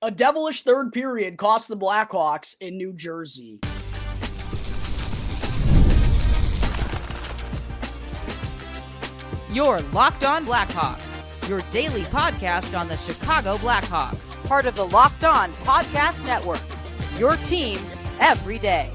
A devilish third period cost the Blackhawks in New Jersey. You're Locked On Blackhawks, your daily podcast on the Chicago Blackhawks, part of the Locked On Podcast Network, your team every day.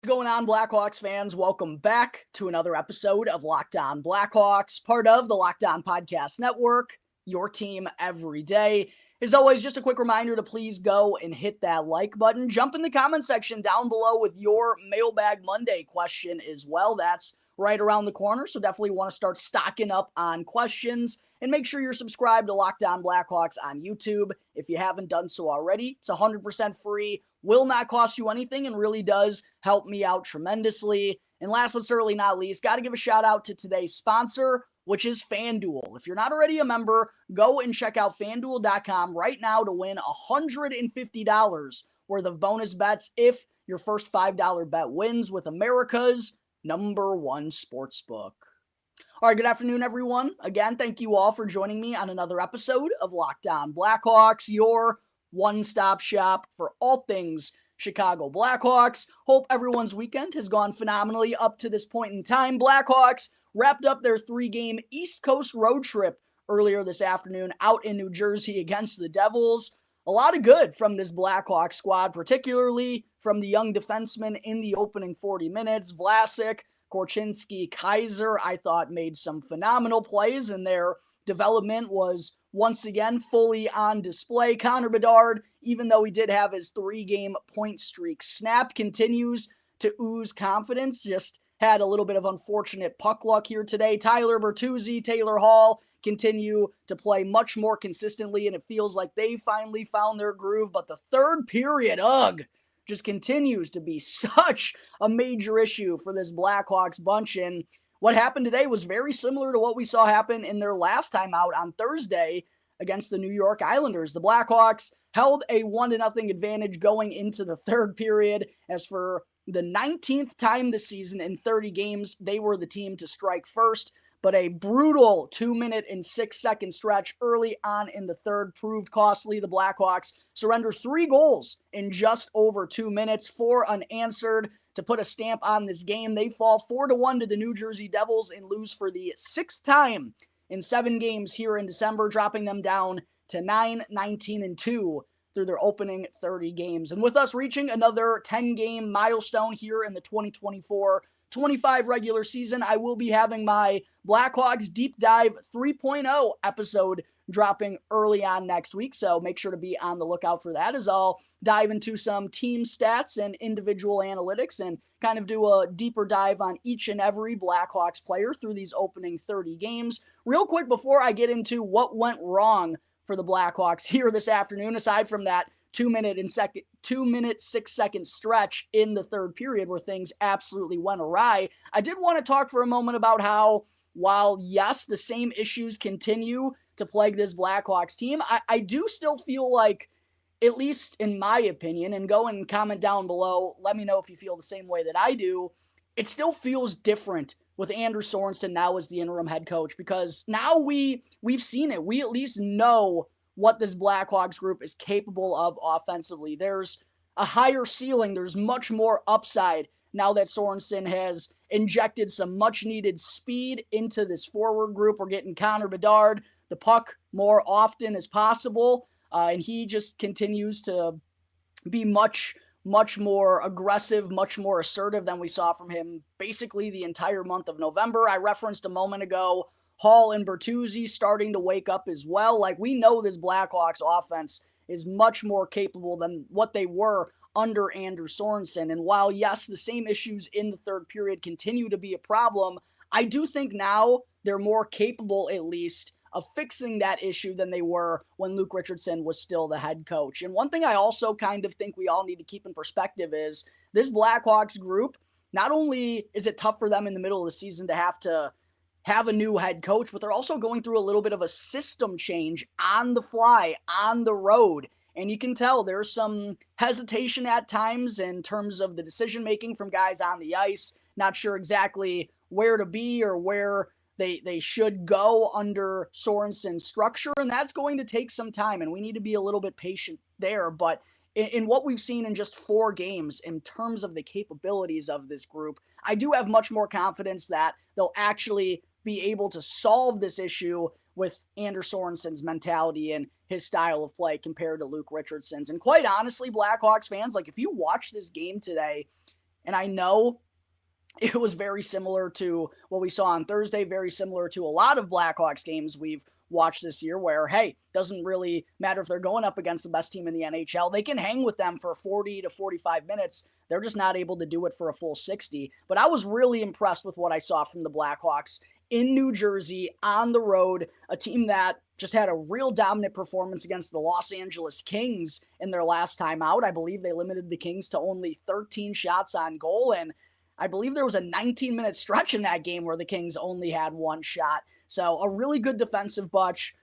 What's going on, Blackhawks fans? Welcome back to another episode of Locked On Blackhawks, part of the Locked On Podcast Network, your team every day. As always, just a quick reminder to please go and hit that like button. Jump in the comment section down below with your Mailbag Monday question as well. That's right around the corner, so definitely want to start stocking up on questions. And make sure you're subscribed to Locked On Blackhawks on YouTube if you haven't done so already. It's 100% free, will not cost you anything, and really does help me out tremendously. And last but certainly not least, got to give a shout out to today's sponsor, which is FanDuel. If you're not already a member, go and check out FanDuel.com right now to win $150 worth of bonus bets if your first $5 bet wins with America's #1 sportsbook. All right, good afternoon, everyone. Again, thank you all for joining me on another episode of Locked On Blackhawks, your one-stop shop for all things Chicago Blackhawks. Hope everyone's weekend has gone phenomenally up to this point in time. Blackhawks wrapped up their 3-game East Coast road trip earlier this afternoon out in New Jersey against the Devils. A lot of good from this Blackhawks squad, particularly from the young defensemen in the opening 40 minutes. Vlasic, Korchinski, Kaiser, I thought made some phenomenal plays, and their development was once again fully on display. Connor Bedard, even though he did have his 3-game point streak snapped, continues to ooze confidence. Just had a little bit of unfortunate puck luck here today. Tyler Bertuzzi, Taylor Hall continue to play much more consistently, and it feels like they finally found their groove. But the third period, just continues to be such a major issue for this Blackhawks bunch. And what happened today was very similar to what we saw happen in their last time out on Thursday against the New York Islanders. The Blackhawks held a 1-0 advantage going into the third period. As for the 19th time this season in 30 games, they were the team to strike first. But a brutal 2-minute and 6-second stretch early on in the third proved costly. The Blackhawks surrender 3 goals in just over 2 minutes, 4 unanswered. To put a stamp on this game, they fall 4-1 to the New Jersey Devils and lose for the 6th time in 7 games here in December, dropping them down to 9-19-2 through their opening 30 games. And with us reaching another 10-game milestone here in the 2024-25 regular season, I will be having my Blackhawks Deep Dive 3.0 episode dropping early on next week, so make sure to be on the lookout for that, as I'll dive into some team stats and individual analytics and kind of do a deeper dive on each and every Blackhawks player through these opening 30 games. Real quick before I get into what went wrong for the Blackhawks here this afternoon, aside from that 2-minute 6-second stretch in the third period where things absolutely went awry, I did want to talk for a moment about how, while yes, the same issues continue to plague this Blackhawks team, I do still feel like, at least in my opinion, and go and comment down below, let me know if you feel the same way that I do, it still feels different with Andrew Sorensen now as the interim head coach, because now we've seen it. We at least know what this Blackhawks group is capable of offensively. There's a higher ceiling. There's much more upside now that Sorensen has injected some much-needed speed into this forward group. We're getting Connor Bedard the puck more often as possible, and he just continues to be much more aggressive, much more assertive than we saw from him basically the entire month of November. I referenced a moment ago Hall and Bertuzzi starting to wake up as well. Like, we know this Blackhawks offense is much more capable than what they were under Andrew Sorensen. And while, yes, the same issues in the third period continue to be a problem, I do think now they're more capable, at least, of fixing that issue than they were when Luke Richardson was still the head coach. And one thing I also kind of think we all need to keep in perspective is this Blackhawks group, not only is it tough for them in the middle of the season to have a new head coach, but they're also going through a little bit of a system change on the fly, on the road. And you can tell there's some hesitation at times in terms of the decision-making from guys on the ice, not sure exactly where to be or where they should go under Sorensen's structure, and that's going to take some time, and we need to be a little bit patient there. But in what we've seen in just 4 games in terms of the capabilities of this group, I do have much more confidence that they'll actually be able to solve this issue with Anders Sorensen's mentality and his style of play compared to Luke Richardson's. And quite honestly, Blackhawks fans, like if you watch this game today, and I know it was very similar to what we saw on Thursday, very similar to a lot of Blackhawks games we've watched this year where, hey, doesn't really matter if they're going up against the best team in the NHL. They can hang with them for 40 to 45 minutes. They're just not able to do it for a full 60. But I was really impressed with what I saw from the Blackhawks in New Jersey on the road, a team that just had a real dominant performance against the Los Angeles Kings in their last time out. I believe they limited the Kings to only 13 shots on goal, and I believe there was a 19-minute stretch in that game where the Kings only had 1 shot. So a really good defensive bunch,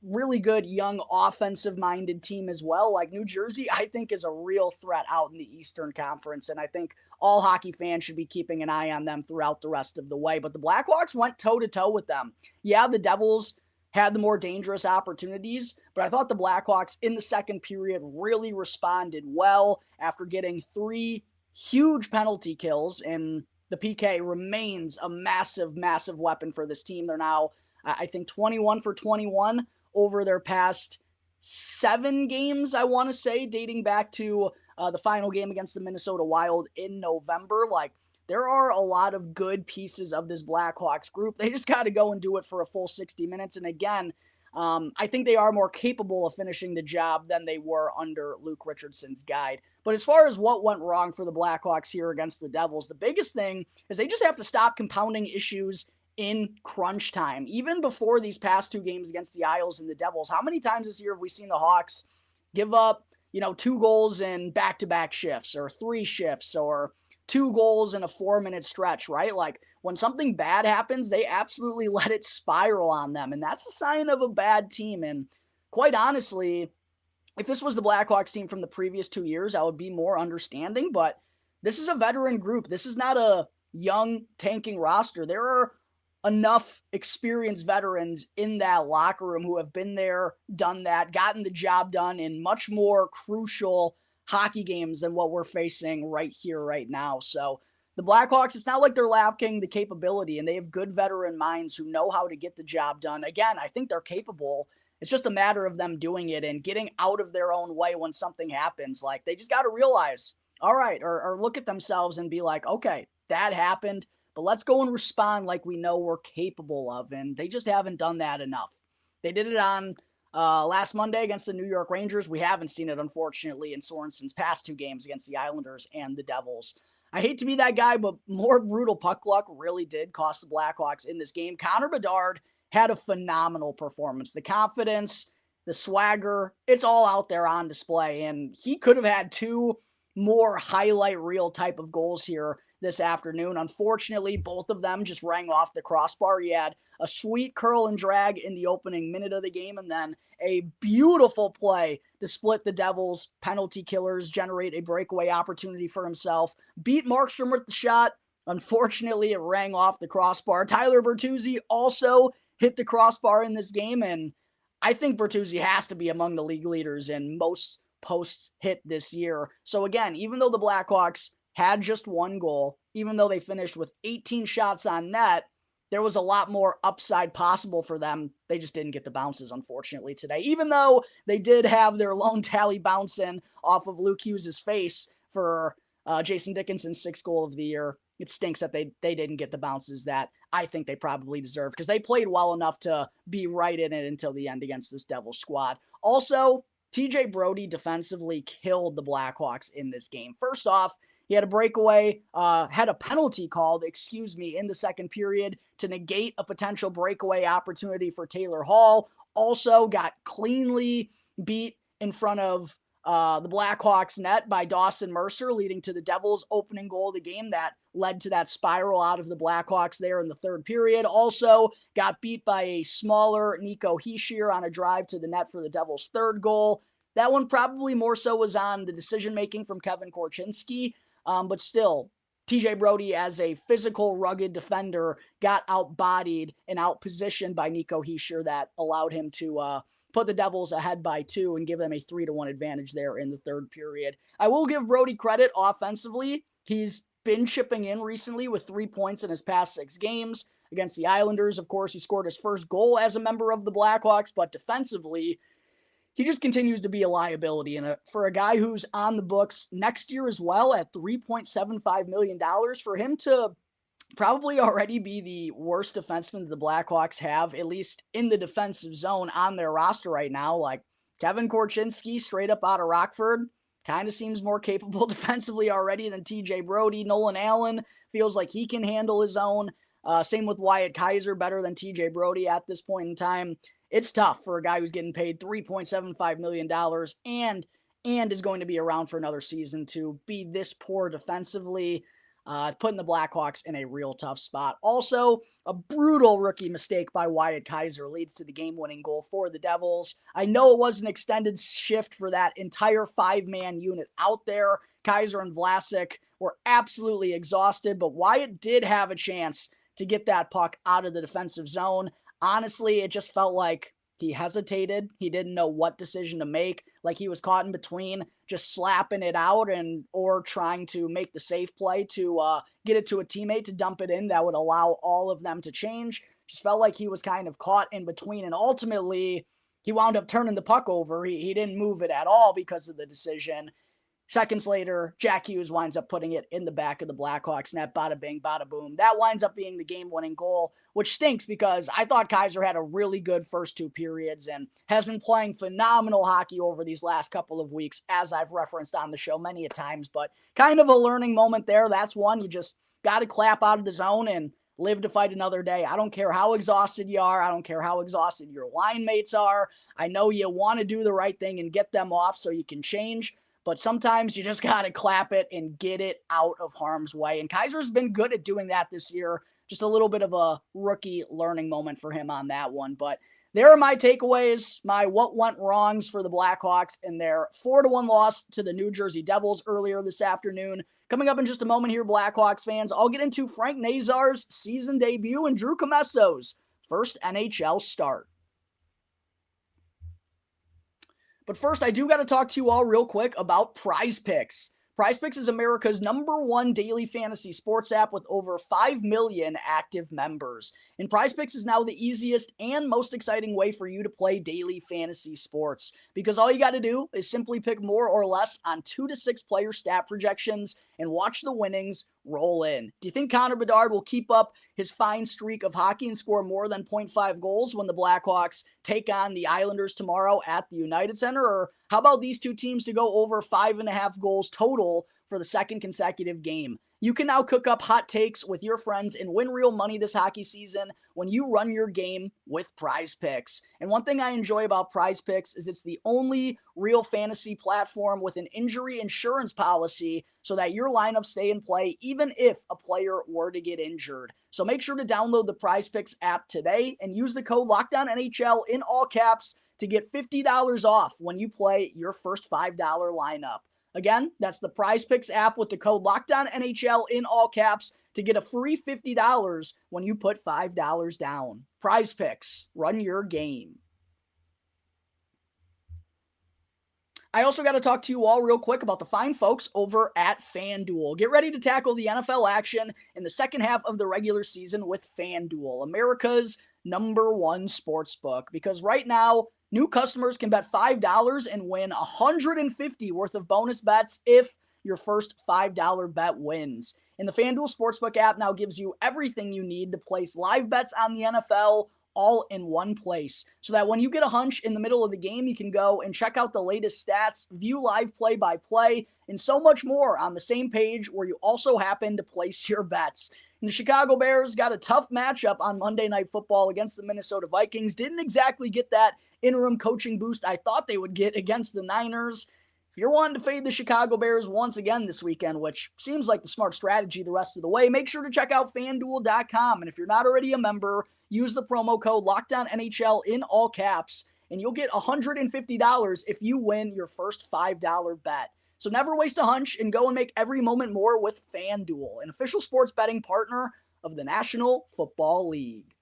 really good young offensive-minded team as well. Like New Jersey, I think is a real threat out in the Eastern Conference, and I think all hockey fans should be keeping an eye on them throughout the rest of the way. But the Blackhawks went toe-to-toe with them. Yeah, the Devils had the more dangerous opportunities, but I thought the Blackhawks in the second period really responded well after getting 3 huge penalty kills, and the PK remains a massive, massive weapon for this team. They're now, I think, 21 for 21 over their past 7 games, I want to say, dating back to the final game against the Minnesota Wild in November. Like, there are a lot of good pieces of this Blackhawks group. They just got to go and do it for a full 60 minutes. And again, I think they are more capable of finishing the job than they were under Luke Richardson's guide. But as far as what went wrong for the Blackhawks here against the Devils, the biggest thing is they just have to stop compounding issues in crunch time. Even before these past 2 games against the Isles and the Devils, how many times this year have we seen the Hawks give up, 2 goals in back-to-back shifts or 3 shifts or 2 goals in a 4-minute stretch, right? Like, when something bad happens, they absolutely let it spiral on them, and that's a sign of a bad team. And quite honestly, if this was the Blackhawks team from the previous 2 years, I would be more understanding, but this is a veteran group. This is not a young tanking roster. There are enough experienced veterans in that locker room who have been there, done that, gotten the job done in much more crucial hockey games than what we're facing right here, right now. So the Blackhawks, it's not like they're lacking the capability, and they have good veteran minds who know how to get the job done. Again, I think they're capable. It's just a matter of them doing it and getting out of their own way when something happens. Like, they just got to realize, all right, or look at themselves and be like, okay, that happened, but let's go and respond like we know we're capable of. And they just haven't done that enough. They did it on last Monday against the New York Rangers. We haven't seen it, unfortunately, in Sorensen's past 2 games against the Islanders and the Devils. I hate to be that guy, but more brutal puck luck really did cost the Blackhawks in this game. Connor Bedard had a phenomenal performance. The confidence, the swagger, it's all out there on display, and he could have had 2 more highlight reel type of goals here this afternoon. Unfortunately, both of them just rang off the crossbar. He had a sweet curl and drag in the opening minute of the game, and then a beautiful play to split the Devils' penalty killers, generate a breakaway opportunity for himself, beat Markstrom with the shot. Unfortunately, it rang off the crossbar. Tyler Bertuzzi also hit the crossbar in this game, and I think Bertuzzi has to be among the league leaders in most posts hit this year. So again, even though the Blackhawks had just 1 goal, even though they finished with 18 shots on net, there was a lot more upside possible for them. They just didn't get the bounces, unfortunately, today. Even though they did have their lone tally bounce in off of Luke Hughes' face for Jason Dickinson's 6th goal of the year, it stinks that they didn't get the bounces that I think they probably deserved, because they played well enough to be right in it until the end against this Devils squad. Also, TJ Brody defensively killed the Blackhawks in this game. First off, he had a breakaway, had a penalty called, in the second period to negate a potential breakaway opportunity for Taylor Hall. Also got cleanly beat in front of the Blackhawks net by Dawson Mercer, leading to the Devils' opening goal of the game that led to that spiral out of the Blackhawks there in the third period. Also got beat by a smaller Nico Hischier on a drive to the net for the Devils' 3rd goal. That one probably more so was on the decision-making from Kevin Korchinski. But still, TJ Brodie, as a physical, rugged defender, got outbodied and outpositioned by Nico Hischier. That allowed him to put the Devils ahead by 2 and give them a 3-1 advantage there in the third period. I will give Brodie credit offensively. He's been chipping in recently with 3 points in his past 6 games. Against the Islanders, of course, he scored his first goal as a member of the Blackhawks, but defensively, he just continues to be a liability. And for a guy who's on the books next year as well at $3.75 million, for him to probably already be the worst defenseman the Blackhawks have, at least in the defensive zone on their roster right now, like Kevin Korchinski, straight up out of Rockford, kind of seems more capable defensively already than TJ Brodie. Nolan Allen feels like he can handle his own. Same with Wyatt Kaiser, better than TJ Brodie at this point in time. It's tough for a guy who's getting paid $3.75 million and is going to be around for another season to be this poor defensively, putting the Blackhawks in a real tough spot. Also, a brutal rookie mistake by Wyatt Kaiser leads to the game-winning goal for the Devils. I know it was an extended shift for that entire 5-man unit out there. Kaiser and Vlasic were absolutely exhausted, but Wyatt did have a chance to get that puck out of the defensive zone. Honestly, it just felt like he hesitated. He didn't know what decision to make. Like he was caught in between just slapping it out or trying to make the safe play to get it to a teammate to dump it in that would allow all of them to change. Just felt like he was kind of caught in between. And ultimately, he wound up turning the puck over. He didn't move it at all because of the decision. Seconds later, Jack Hughes winds up putting it in the back of the Blackhawks net. Bada bing, bada boom. That winds up being the game-winning goal, which stinks because I thought Kaiser had a really good first 2 periods and has been playing phenomenal hockey over these last couple of weeks, as I've referenced on the show many a times. But kind of a learning moment there. That's one. You just got to clap out of the zone and live to fight another day. I don't care how exhausted you are. I don't care how exhausted your line mates are. I know you want to do the right thing and get them off so you can change. But sometimes you just got to clap it and get it out of harm's way. And Kaiser's been good at doing that this year. Just a little bit of a rookie learning moment for him on that one. But there are my takeaways, my what went wrongs for the Blackhawks in their 4-1 loss to the New Jersey Devils earlier this afternoon. Coming up in just a moment here, Blackhawks fans, I'll get into Frank Nazar's season debut and Drew Comesso's first NHL start. But first, I do got to talk to you all real quick about Prize Picks. Prize Picks is America's #1 daily fantasy sports app with over 5 million active members. And Prize Picks is now the easiest and most exciting way for you to play daily fantasy sports. Because all you got to do is simply pick more or less on 2 to 6 player stat projections and watch the winnings roll in. Do you think Connor Bedard will keep up his fine streak of hockey and score more than 0.5 goals when the Blackhawks take on the Islanders tomorrow at the United Center? Or how about these two teams to go over 5.5 goals total for the second consecutive game? You can now cook up hot takes with your friends and win real money this hockey season when you run your game with Prize Picks. And one thing I enjoy about Prize Picks is it's the only real fantasy platform with an injury insurance policy so that your lineups stay in play even if a player were to get injured. So make sure to download the Prize Picks app today and use the code LOCKEDONNHL in all caps to get $50 off when you play your first $5 lineup. Again, that's the Prize Picks app with the code LOCKEDONNHL in all caps to get a free $50 when you put $5 down. Prize Picks, run your game. I also got to talk to you all real quick about the fine folks over at FanDuel. Get ready to tackle the NFL action in the second half of the regular season with FanDuel, America's #1 sportsbook. Because right now, new customers can bet $5 and win $150 worth of bonus bets if your first $5 bet wins. And the FanDuel Sportsbook app now gives you everything you need to place live bets on the NFL all in one place. So that when you get a hunch in the middle of the game, you can go and check out the latest stats, view live play-by-play, and so much more on the same page where you also happen to place your bets. And the Chicago Bears got a tough matchup on Monday Night Football against the Minnesota Vikings. Didn't exactly get that interim coaching boost I thought they would get against the Niners. If you're wanting to fade the Chicago Bears once again this weekend, which seems like the smart strategy the rest of the way, make sure to check out FanDuel.com. And if you're not already a member, use the promo code LOCKEDONNHL in all caps, and you'll get $150 if you win your first $5 bet. So never waste a hunch and go and make every moment more with FanDuel, an official sports betting partner of the National Football League.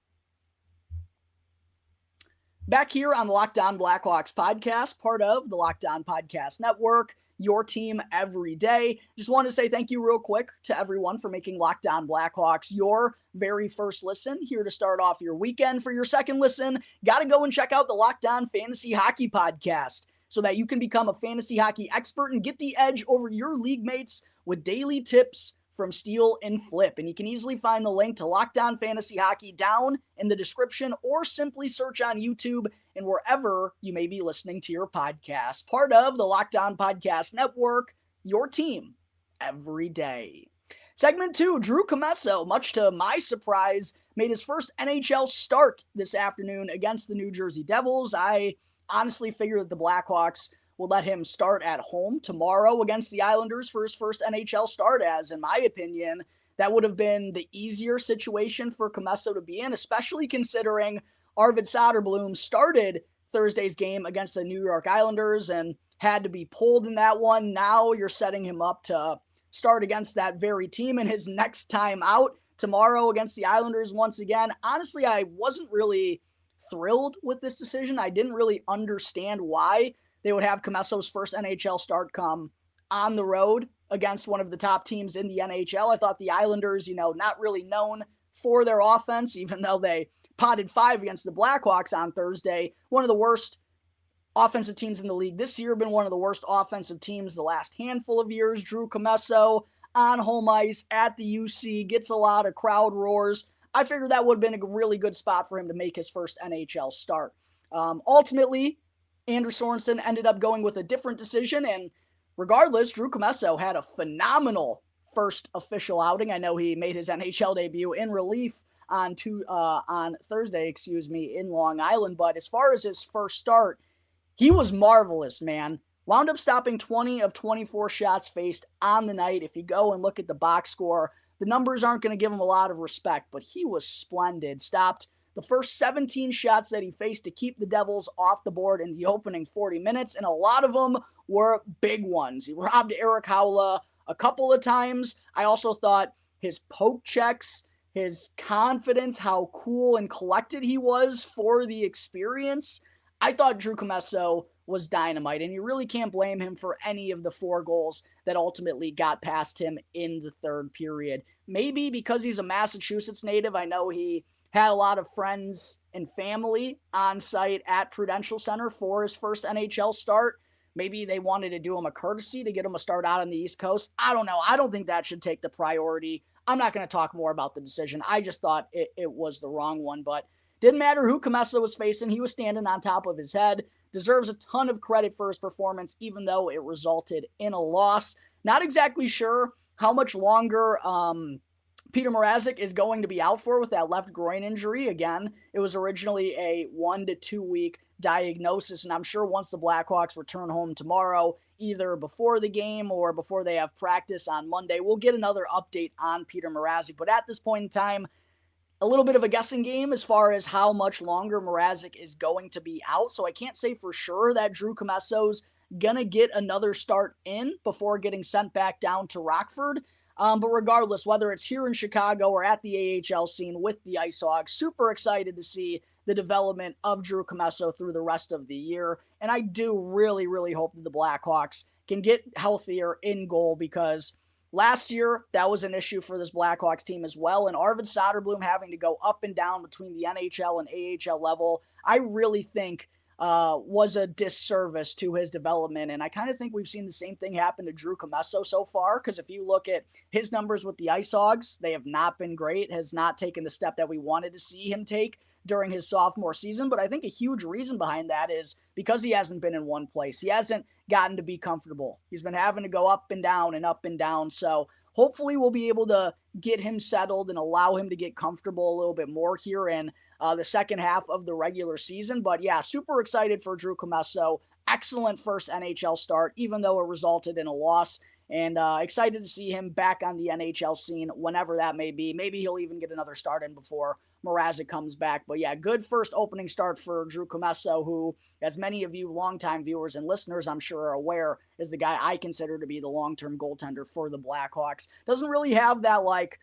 Back here on the Locked On Blackhawks podcast, part of the Locked On Podcast Network, your team every day. Just want to say thank you real quick to everyone for making Locked On Blackhawks your very first listen here to start off your weekend. For your second listen, got to go and check out the Locked On Fantasy Hockey podcast so that you can become a fantasy hockey expert and get the edge over your league mates with daily tips from Steal and Flip. And you can easily find the link to Locked On Fantasy Hockey down in the description, or simply search on YouTube and wherever you may be listening to your podcast. Part of the Locked On Podcast Network, your team every day. Segment 2, Drew Commesso, much to my surprise, made his first NHL start this afternoon against the New Jersey Devils. I honestly figured that the Blackhawks will let him start at home tomorrow against the Islanders for his first NHL start, as, in my opinion, that would have been the easier situation for Commesso to be in, especially considering Arvid Soderblom started Thursday's game against the New York Islanders and had to be pulled in that one. Now you're setting him up to start against that very team in his next time out tomorrow against the Islanders once again. Honestly, I wasn't really thrilled with this decision. I didn't really understand why they would have Comesso's first NHL start come on the road against one of the top teams in the NHL. I thought the Islanders, not really known for their offense, even though they potted 5 against the Blackhawks on Thursday. One of the worst offensive teams in the league this year, been one of the worst offensive teams the last handful of years. Drew Commesso on home ice at the UC, gets a lot of crowd roars. I figured that would have been a really good spot for him to make his first NHL start. Ultimately, Andrew Sorensen ended up going with a different decision, and regardless, Drew Commesso had a phenomenal first official outing. I know he made his NHL debut in relief on Thursday, in Long Island, but as far as his first start, he was marvelous, man. Wound up stopping 20 of 24 shots faced on the night. If you go and look at the box score, the numbers aren't going to give him a lot of respect, but he was splendid. Stopped the first 17 shots that he faced to keep the Devils off the board in the opening 40 minutes, and a lot of them were big ones. He robbed Eric Howla a couple of times. I also thought his poke checks, his confidence, how cool and collected he was for the experience. I thought Drew Commesso was dynamite, and you really can't blame him for any of the 4 goals that ultimately got past him in the third period. Maybe because he's a Massachusetts native. I know he had a lot of friends and family on site at Prudential Center for his first NHL start. Maybe they wanted to do him a courtesy to get him a start out on the East Coast. I don't know. I don't think that should take the priority. I'm not going to talk more about the decision. I just thought it was the wrong one, but didn't matter who Commesso was facing. He was standing on top of his head. Deserves a ton of credit for his performance, even though it resulted in a loss. Not exactly sure how much longer Peter Mrazek is going to be out for with that left groin injury. Again, it was originally a 1 to 2 week diagnosis, and I'm sure once the Blackhawks return home tomorrow, either before the game or before they have practice on Monday, we'll get another update on Peter Mrazek. But at this point in time, a little bit of a guessing game as far as how much longer Mrazek is going to be out. So I can't say for sure that Drew Comesso's going to get another start in before getting sent back down to Rockford. But regardless, whether it's here in Chicago or at the AHL scene with the Ice Hogs, super excited to see the development of Drew Commesso through the rest of the year. And I do really, really hope that the Blackhawks can get healthier in goal, because last year, that was an issue for this Blackhawks team as well. And Arvid Soderblom having to go up and down between the NHL and AHL level, I really think was a disservice to his development. And I kind of think we've seen the same thing happen to Drew Commesso so far, because if you look at his numbers with the Ice Hogs, they have not been great, has not taken the step that we wanted to see him take during his sophomore season. But I think a huge reason behind that is because he hasn't been in one place. He hasn't gotten to be comfortable. He's been having to go up and down and up and down. So hopefully we'll be able to get him settled and allow him to get comfortable a little bit more here in the second half of the regular season. But yeah, super excited for Drew Commesso. Excellent first NHL start, even though it resulted in a loss. And excited to see him back on the NHL scene whenever that may be. Maybe he'll even get another start in before Mrazek comes back. But yeah, good first opening start for Drew Commesso, who, as many of you longtime viewers and listeners, I'm sure, are aware, is the guy I consider to be the long-term goaltender for the Blackhawks. Doesn't really have that, like,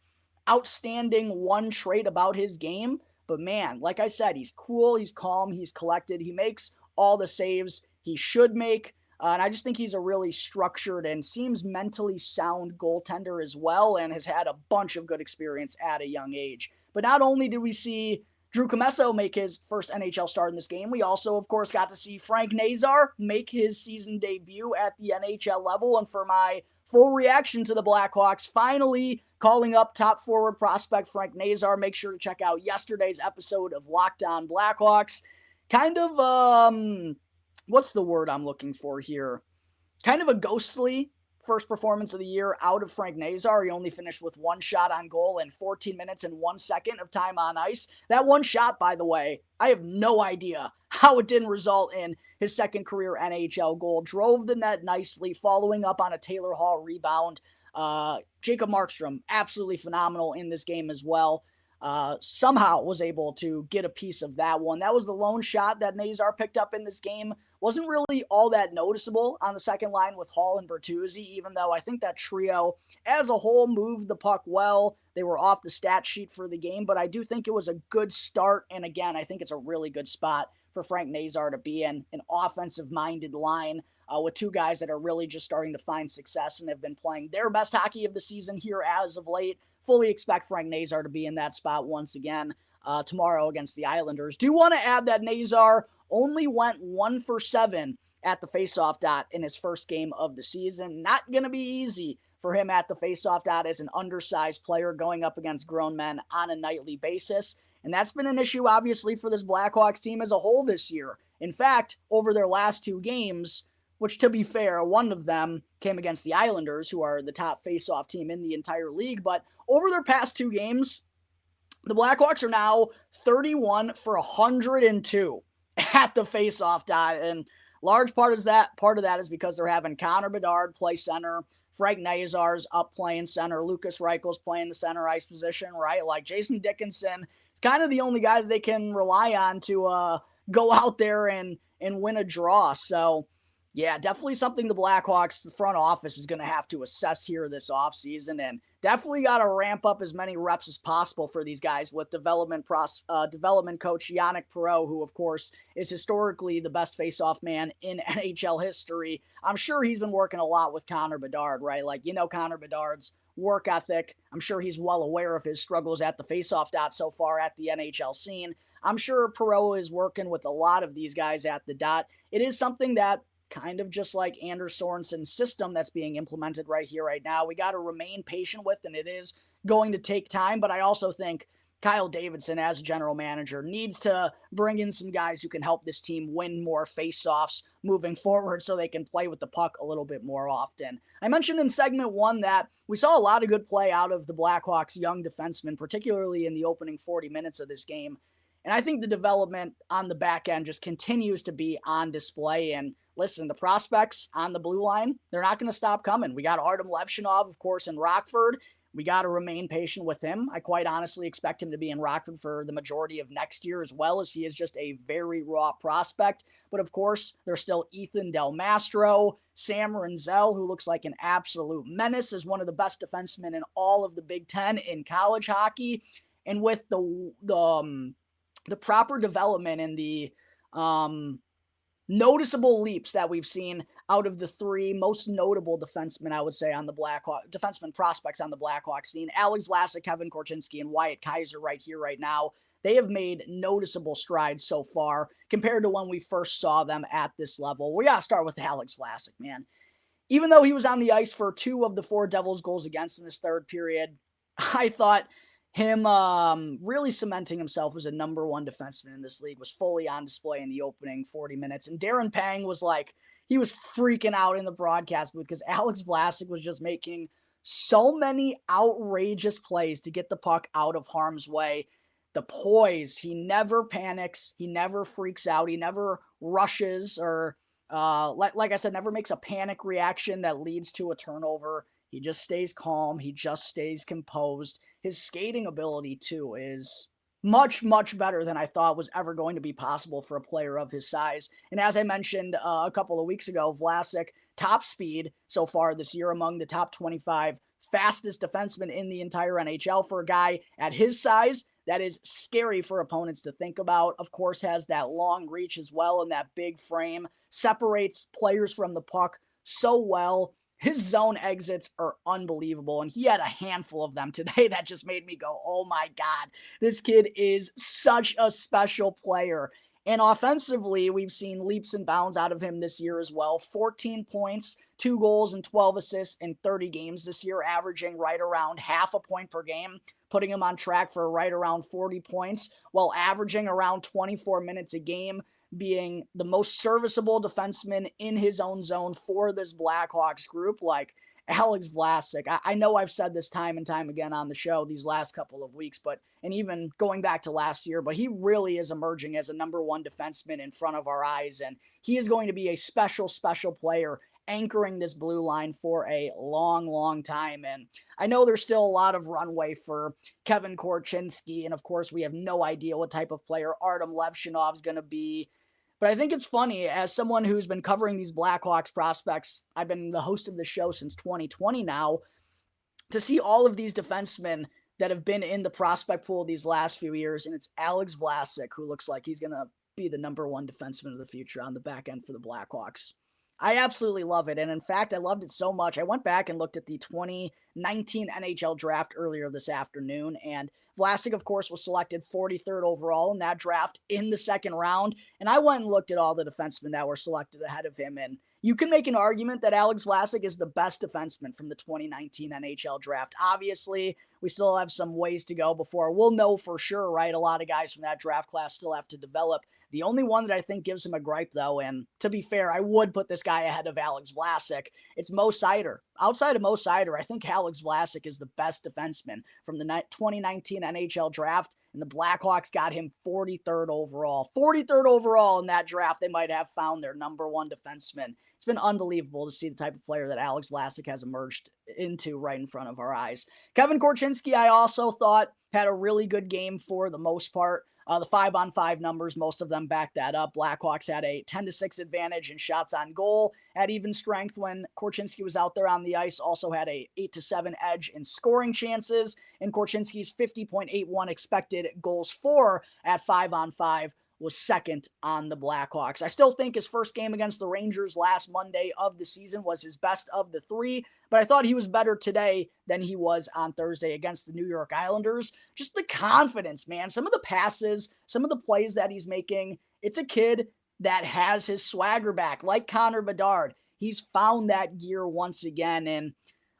outstanding one trait about his game, but man, like I said, he's cool, he's calm, he's collected, he makes all the saves he should make. And I just think he's a really structured and seems mentally sound goaltender as well, and has had a bunch of good experience at a young age. But not only did we see Drew Commesso make his first NHL start in this game, we also, of course, got to see Frank Nazar make his season debut at the NHL level. And for my full reaction to the Blackhawks finally calling up top forward prospect Frank Nazar, make sure to check out yesterday's episode of Locked On Blackhawks. Kind of, what's the word I'm looking for here? Kind of a ghostly first performance of the year out of Frank Nazar. He only finished with one shot on goal and 14 minutes and 1 second of time on ice. That one shot, by the way, I have no idea how it didn't result in his second career NHL goal. Drove the net nicely, following up on a Taylor Hall rebound. Jacob Markstrom, absolutely phenomenal in this game as well. Somehow was able to get a piece of that one. That was the lone shot that Nazar picked up in this game. Wasn't really all that noticeable on the second line with Hall and Bertuzzi, even though I think that trio as a whole moved the puck well. They were off the stat sheet for the game, but I do think it was a good start. And again, I think it's a really good spot for Frank Nazar to be in, an offensive-minded line with two guys that are really just starting to find success and have been playing their best hockey of the season here as of late. Fully expect Frank Nazar to be in that spot once again tomorrow against the Islanders. Do want to add that Nazar only went 1 for 7 at the faceoff dot in his first game of the season. Not going to be easy for him at the faceoff dot as an undersized player going up against grown men on a nightly basis. And that's been an issue, obviously, for this Blackhawks team as a whole this year. In fact, over their last 2 games, which, to be fair, one of them came against the Islanders, who are the top faceoff team in the entire league. But over their past 2 games, the Blackhawks are now 31 for 102 at the faceoff dot. And large part of that is because they're having Connor Bedard play center. Frank Nazar's up playing center. Lucas Reichel's playing the center ice position, right? Like Jason Dickinson is kind of the only guy that they can rely on to go out there and win a draw. So, yeah, definitely something the Blackhawks, the front office, is going to have to assess here this offseason, and definitely got to ramp up as many reps as possible for these guys with development coach Yannick Perreault, who, of course, is historically the best faceoff man in NHL history. I'm sure he's been working a lot with Connor Bedard, right? Like, Connor Bedard's work ethic. I'm sure he's well aware of his struggles at the faceoff dot so far at the NHL scene. I'm sure Perreault is working with a lot of these guys at the dot. It is something that, kind of just like Anders Sorensen's system that's being implemented right here, right now, we got to remain patient with, and it is going to take time. But I also think Kyle Davidson, as general manager, needs to bring in some guys who can help this team win more faceoffs moving forward so they can play with the puck a little bit more often. I mentioned in segment 1 that we saw a lot of good play out of the Blackhawks' young defensemen, particularly in the opening 40 minutes of this game. And I think the development on the back end just continues to be on display. And listen, the prospects on the blue line, they're not going to stop coming. We got Artem Levshinov, of course, in Rockford. We got to remain patient with him. I quite honestly expect him to be in Rockford for the majority of next year, as well as he is just a very raw prospect. But of course, there's still Ethan Del Mastro, Sam Renzel, who looks like an absolute menace, is one of the best defensemen in all of the Big Ten in college hockey. And with the proper development and the noticeable leaps that we've seen out of the 3 most notable defensemen, I would say, on the defenseman prospects on the Blackhawks scene, Alex Vlasic, Kevin Korchinski, and Wyatt Kaiser right here, right now, they have made noticeable strides so far compared to when we first saw them at this level. We got to start with Alex Vlasic, man. Even though he was on the ice for 2 of the 4 Devils goals against in this third period, I thought him really cementing himself as a number 1 defenseman in this league was fully on display in the opening 40 minutes. And Darren Pang was like, he was freaking out in the broadcast booth because Alex Vlasic was just making so many outrageous plays to get the puck out of harm's way. The poise, he never panics, he never freaks out, he never rushes or, like I said, never makes a panic reaction that leads to a turnover. He just stays calm, he just stays composed. His skating ability, too, is much, much better than I thought was ever going to be possible for a player of his size. And as I mentioned a couple of weeks ago, Vlasic, top speed so far this year among the top 25 fastest defensemen in the entire NHL. For a guy at his size, that is scary for opponents to think about. Of course, has that long reach as well, and that big frame separates players from the puck so well. His zone exits are unbelievable, and he had a handful of them today that just made me go, oh my God, this kid is such a special player. And offensively, we've seen leaps and bounds out of him this year as well. 14 points, 2 goals, and 12 assists in 30 games this year, averaging right around half a point per game, putting him on track for right around 40 points, while averaging around 24 minutes a game, being the most serviceable defenseman in his own zone for this Blackhawks group. Like, Alex Vlasic, I know I've said this time and time again on the show these last couple of weeks, and even going back to last year, but he really is emerging as a number one defenseman in front of our eyes, and he is going to be a special, special player anchoring this blue line for a long, long time. And I know there's still a lot of runway for Kevin Korchinski, and of course we have no idea what type of player Artem Levshinov is going to be. But I think it's funny, as someone who's been covering these Blackhawks prospects, I've been the host of the show since 2020 now, to see all of these defensemen that have been in the prospect pool these last few years, and it's Alex Vlasic, who looks like he's going to be the number one defenseman of the future on the back end for the Blackhawks. I absolutely love it, and in fact, I loved it so much, I went back and looked at the 2019 NHL draft earlier this afternoon, and Vlasic, of course, was selected 43rd overall in that draft in the second round, and I went and looked at all the defensemen that were selected ahead of him, and you can make an argument that Alex Vlasic is the best defenseman from the 2019 NHL draft. Obviously, we still have some ways to go before we'll know for sure, right? A lot of guys from that draft class still have to develop. The only one that I think gives him a gripe, though, and to be fair, I would put this guy ahead of Alex Vlasic, it's Mo Seider. Outside of Mo Seider, I think Alex Vlasic is the best defenseman from the 2019 NHL draft, and the Blackhawks got him 43rd overall. 43rd overall in that draft, they might have found their number one defenseman. It's been unbelievable to see the type of player that Alex Vlasic has emerged into right in front of our eyes. Kevin Korchinski, I also thought, had a really good game for the most part. The 5-on-5 numbers, most of them back that up. Blackhawks had a 10-6 advantage in shots on goal at even strength when Korchinski was out there on the ice. Also had a 8-7 edge in scoring chances. And Korchinski's 50.81 expected goals for at 5-on-5 was second on the Blackhawks. I still think his first game against the Rangers last Monday of the season was his best of the three, but I thought he was better today than he was on Thursday against the New York Islanders. Just the confidence, man. Some of the passes, some of the plays that he's making. It's a kid that has his swagger back, like Connor Bedard. He's found that gear once again, and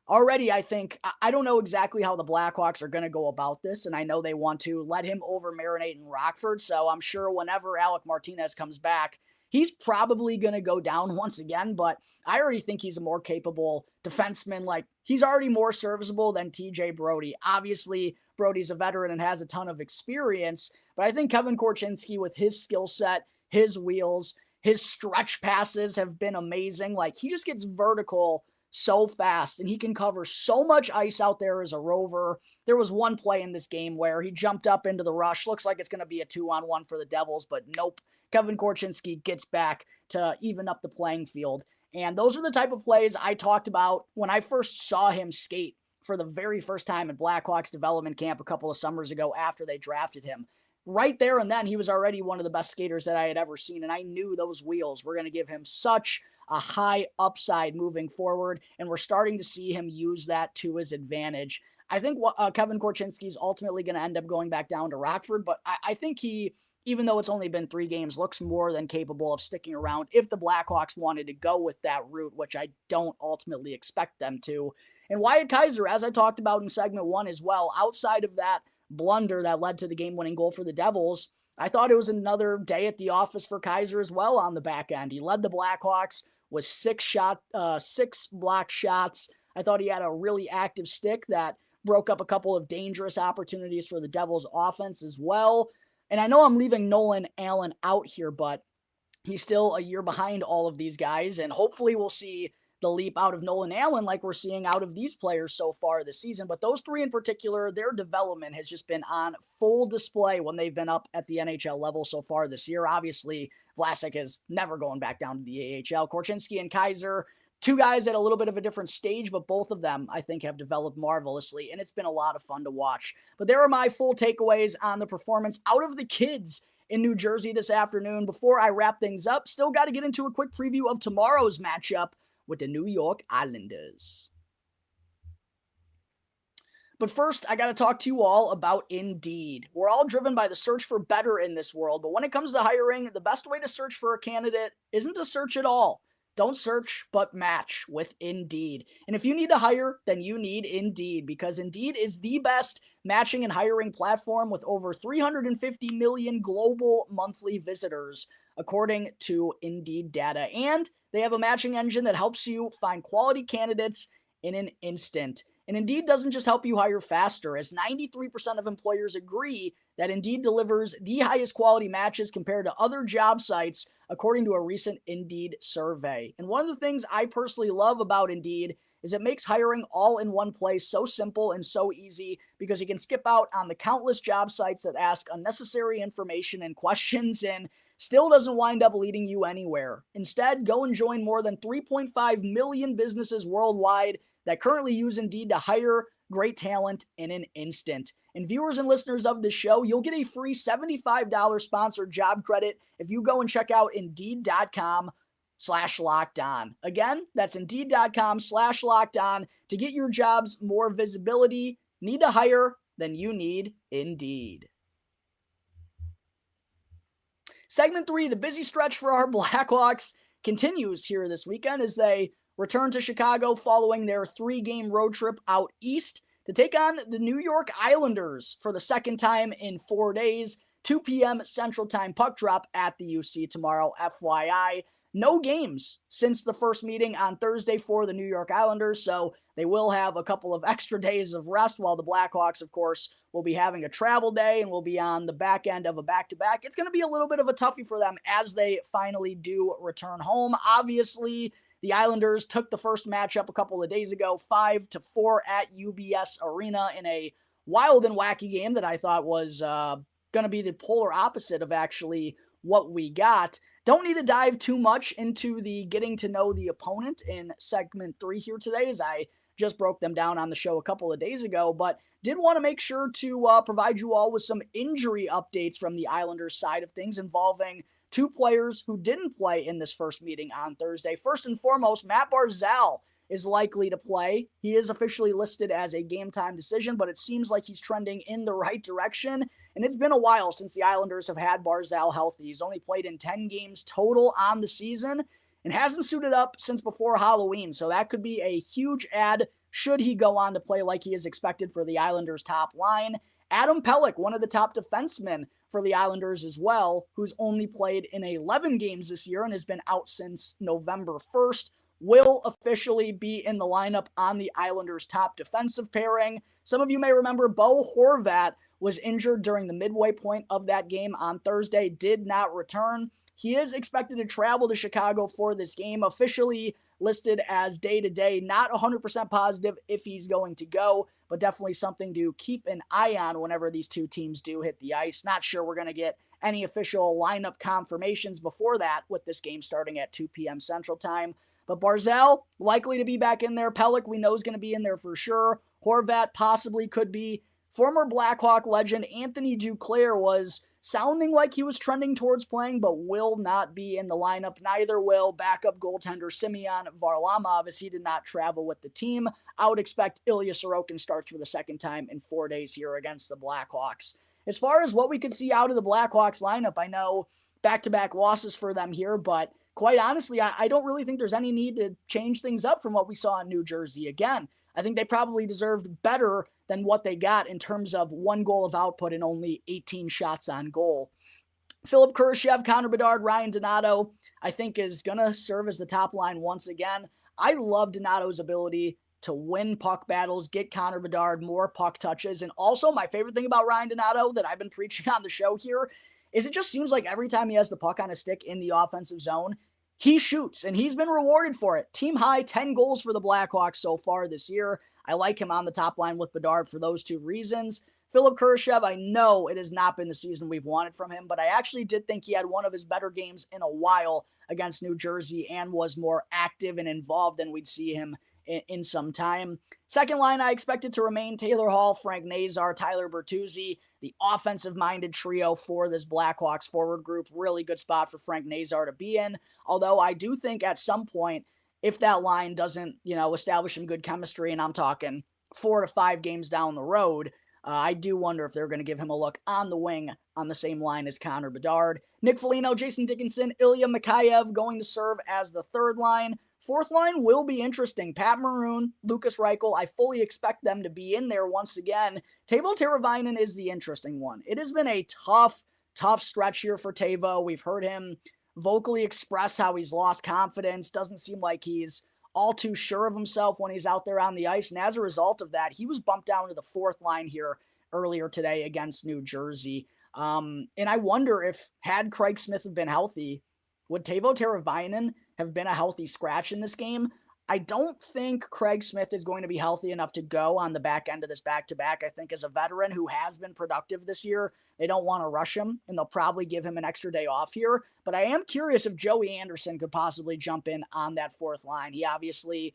already, I think, I don't know exactly how the Blackhawks are going to go about this, and I know they want to let him over-marinate in Rockford, so I'm sure whenever Alec Martinez comes back, he's probably going to go down once again, but I already think he's a more capable defenseman. Like, he's already more serviceable than TJ Brody. Obviously, Brody's a veteran and has a ton of experience, but I think Kevin Korchinski, with his skill set, his wheels, his stretch passes have been amazing. Like, he just gets vertical so fast, and he can cover so much ice out there as a rover. There was one play in this game where he jumped up into the rush. Looks like it's going to be a 2-on-1 for the Devils, but nope. Kevin Korchinski gets back to even up the playing field. And those are the type of plays I talked about when I first saw him skate for the very first time at Blackhawks development camp a couple of summers ago after they drafted him. Right there and then, he was already one of the best skaters that I had ever seen, and I knew those wheels were going to give him such a high upside moving forward, and we're starting to see him use that to his advantage. I think Kevin Korchinski is ultimately going to end up going back down to Rockford, but I think he, even though it's only been 3 games, looks more than capable of sticking around if the Blackhawks wanted to go with that route, which I don't ultimately expect them to. And Wyatt Kaiser, as I talked about in segment 1 as well, outside of that blunder that led to the game-winning goal for the Devils, I thought it was another day at the office for Kaiser as well on the back end. He led the Blackhawks with 6 block shots. I thought he had a really active stick that broke up a couple of dangerous opportunities for the Devils offense as well. And I know I'm leaving Nolan Allen out here, but he's still a year behind all of these guys, and hopefully we'll see the leap out of Nolan Allen like we're seeing out of these players so far this season. But those three in particular, their development has just been on full display when they've been up at the NHL level so far this year. Obviously, Vlasic is never going back down to the AHL. Korchinski and Kaiser, two guys at a little bit of a different stage, but both of them, I think, have developed marvelously, and it's been a lot of fun to watch. But there are my full takeaways on the performance out of the kids in New Jersey this afternoon. Before I wrap things up, still got to get into a quick preview of tomorrow's matchup with the New York Islanders. But first, I got to talk to you all about Indeed. We're all driven by the search for better in this world, but when it comes to hiring, the best way to search for a candidate isn't to search at all. Don't search, but match with Indeed. And if you need to hire, then you need Indeed, because Indeed is the best matching and hiring platform with over 350 million global monthly visitors, according to Indeed data. And they have a matching engine that helps you find quality candidates in an instant. And Indeed doesn't just help you hire faster, as 93% of employers agree that Indeed delivers the highest quality matches compared to other job sites, according to a recent Indeed survey. And one of the things I personally love about Indeed is it makes hiring all in one place so simple and so easy, because you can skip out on the countless job sites that ask unnecessary information and questions and still doesn't wind up leading you anywhere. Instead, go and join more than 3.5 million businesses worldwide that currently use Indeed to hire great talent in an instant. And viewers and listeners of this show, you'll get a free $75 sponsored job credit if you go and check out Indeed.com/lockedon. Again, that's Indeed.com/lockedon to get your jobs more visibility. Need to hire? Then you need Indeed. Segment 3, the busy stretch for our Blackhawks continues here this weekend as they return to Chicago following their 3-game road trip out east to take on the New York Islanders for the second time in 4 days. 2 p.m. Central Time puck drop at the UC tomorrow. FYI, no games since the first meeting on Thursday for the New York Islanders, so they will have a couple of extra days of rest, while the Blackhawks, of course, will be having a travel day and will be on the back end of a back-to-back. It's going to be a little bit of a toughie for them as they finally do return home. Obviously, the Islanders took the first matchup a couple of days ago, 5-4 at UBS Arena in a wild and wacky game that I thought was going to be the polar opposite of actually what we got. Don't need to dive too much into the getting to know the opponent in segment 3 here today, as I just broke them down on the show a couple of days ago, but did want to make sure to provide you all with some injury updates from the Islanders side of things involving 2 players who didn't play in this first meeting on Thursday. First and foremost, Matt Barzal is likely to play. He is officially listed as a game-time decision, but it seems like he's trending in the right direction. And it's been a while since the Islanders have had Barzal healthy. He's only played in 10 games total on the season and hasn't suited up since before Halloween. So that could be a huge add should he go on to play like he is expected for the Islanders' top line. Adam Pelech, one of the top defensemen for the Islanders as well, who's only played in 11 games this year and has been out since November 1st, will officially be in the lineup on the Islanders' top defensive pairing. Some of you may remember Bo Horvat was injured during the midway point of that game on Thursday, did not return. He is expected to travel to Chicago for this game, officially listed as day-to-day, not 100% positive if he's going to go, but definitely something to keep an eye on whenever these two teams do hit the ice. Not sure we're going to get any official lineup confirmations before that, with this game starting at 2 p.m. Central Time. But Barzal, likely to be back in there. Pelech, we know, is going to be in there for sure. Horvat possibly could be. Former Blackhawk legend Anthony Duclair was sounding like he was trending towards playing, but will not be in the lineup. Neither will backup goaltender Semyon Varlamov, as he did not travel with the team. I would expect Ilya Sorokin starts for the second time in 4 days here against the Blackhawks. As far as what we could see out of the Blackhawks lineup, I know back-to-back losses for them here, but quite honestly, I don't really think there's any need to change things up from what we saw in New Jersey. Again, I think they probably deserved better than what they got in terms of 1 goal of output and only 18 shots on goal. Philip Kurashev, Connor Bedard, Ryan Donato, I think is going to serve as the top line once again. I love Donato's ability to win puck battles, get Connor Bedard more puck touches. And also, my favorite thing about Ryan Donato that I've been preaching on the show here is it just seems like every time he has the puck on his stick in the offensive zone, he shoots, and he's been rewarded for it. Team high, 10 goals for the Blackhawks so far this year. I like him on the top line with Bedard for those two reasons. Philip Kurashev, I know it has not been the season we've wanted from him, but I actually did think he had one of his better games in a while against New Jersey and was more active and involved than we'd see him in some time. Second line, I expected to remain Taylor Hall, Frank Nazar, Tyler Bertuzzi, the offensive-minded trio for this Blackhawks forward group. Really good spot for Frank Nazar to be in, although I do think at some point, if that line doesn't, establish some good chemistry, and I'm talking 4 to 5 games down the road, I do wonder if they're going to give him a look on the wing on the same line as Connor Bedard. Nick Foligno, Jason Dickinson, Ilya Mikheyev going to serve as the third line. Fourth line will be interesting. Pat Maroon, Lucas Reichel, I fully expect them to be in there once again. Teuvo Teravainen is the interesting one. It has been a tough stretch here for Teuvo. We've heard him vocally express how he's lost confidence. Doesn't seem like he's all too sure of himself when he's out there on the ice. And as a result of that, he was bumped down to the fourth line here earlier today against New Jersey. And I wonder if, had Craig Smith have been healthy, would Teuvo Teravainen have been a healthy scratch in this game? I don't think Craig Smith is going to be healthy enough to go on the back end of this back-to-back. I think as a veteran who has been productive this year, they don't want to rush him, and they'll probably give him an extra day off here. But I am curious if Joey Anderson could possibly jump in on that fourth line. He obviously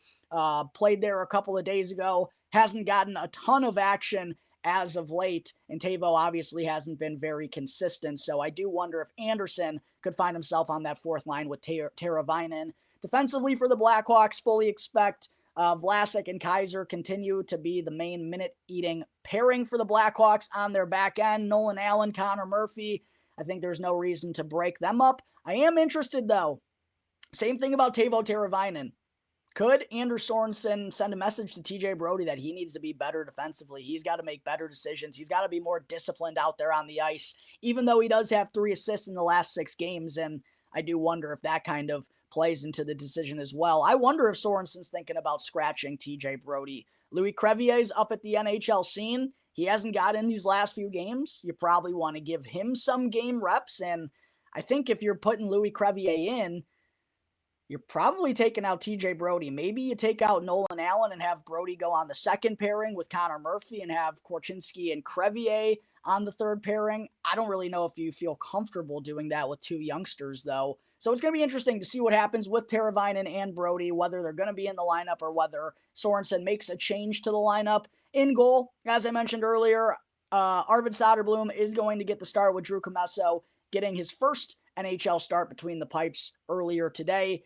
played there a couple of days ago, hasn't gotten a ton of action as of late, and Teuvo obviously hasn't been very consistent. So I do wonder if Anderson could find himself on that fourth line with Teravainen. Defensively for the Blackhawks, fully expect Vlasic and Kaiser continue to be the main minute-eating pairing for the Blackhawks on their back end. Nolan Allen, Connor Murphy, I think there's no reason to break them up. I am interested, though. Same thing about Teuvo Teravainen. Could Anders Sorensen send a message to TJ Brody that he needs to be better defensively? He's got to make better decisions. He's got to be more disciplined out there on the ice, even though he does have 3 assists in the last 6 games. And I do wonder if that kind of plays into the decision as well. I wonder if Sorensen's thinking about scratching TJ Brody. Louis Crevier's up at the NHL scene. He hasn't got in these last few games. You probably want to give him some game reps. And I think if you're putting Louis Crevier in, you're probably taking out TJ Brody. Maybe you take out Nolan Allen and have Brody go on the second pairing with Connor Murphy and have Korchinski and Crevier on the third pairing. I don't really know if you feel comfortable doing that with 2 youngsters, though. So it's going to be interesting to see what happens with Teravainen and Brody, whether they're going to be in the lineup or whether Sorensen makes a change to the lineup. In goal, as I mentioned earlier, Arvid Soderblom is going to get the start with Drew Commesso getting his first NHL start between the pipes earlier today.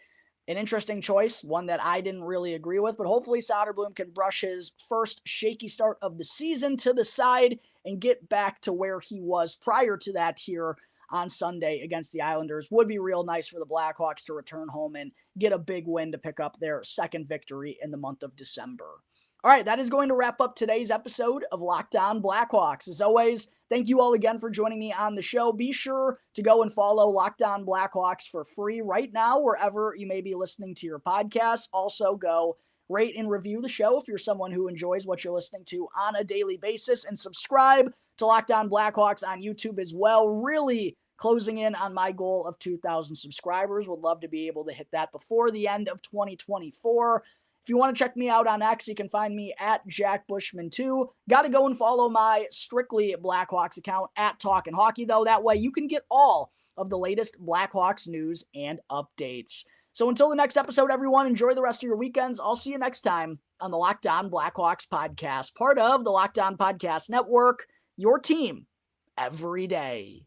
An interesting choice, one that I didn't really agree with, but hopefully Soderblom can brush his first shaky start of the season to the side and get back to where he was prior to that here on Sunday against the Islanders. Would be real nice for the Blackhawks to return home and get a big win to pick up their second victory in the month of December. All right, that is going to wrap up today's episode of Locked On Blackhawks. As always, thank you all again for joining me on the show. Be sure to go and follow Locked On Blackhawks for free right now, wherever you may be listening to your podcast. Also, go rate and review the show if you're someone who enjoys what you're listening to on a daily basis. And subscribe to Locked On Blackhawks on YouTube as well. Really closing in on my goal of 2,000 subscribers. Would love to be able to hit that before the end of 2024. If you want to check me out on X, you can find me at Jack Bushman 2. Got to go and follow my strictly Blackhawks account at Talkin' Hockey, though. That way you can get all of the latest Blackhawks news and updates. So until the next episode, everyone, enjoy the rest of your weekends. I'll see you next time on the Locked On Blackhawks podcast, part of the Locked On Podcast Network, your team every day.